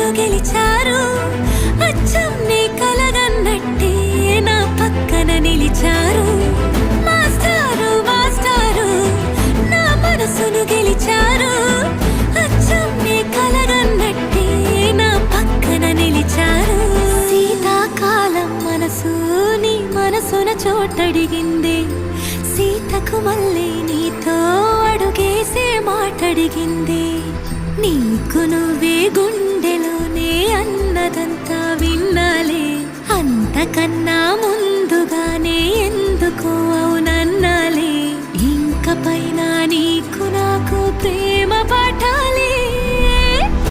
మనసును గెలిచారు అచ్చం నీ కలగన్నట్టే నా పక్కన నిలిచారు మాస్టారు మాస్టారు నా మనసును గెలిచారు అచ్చం నీ కలగన్నట్టే నా పక్కన నిలిచారు శీతాకాలం మనసు నీ మనసున చోటడిగింది సీతకు మళ్ళీ నీతో అడుగేసే మాటడిగింది నీకు నువ్వే గుండెలోనే అన్నదంతా విన్నాలే అంతకన్నా ముందుగానే ఎందుకో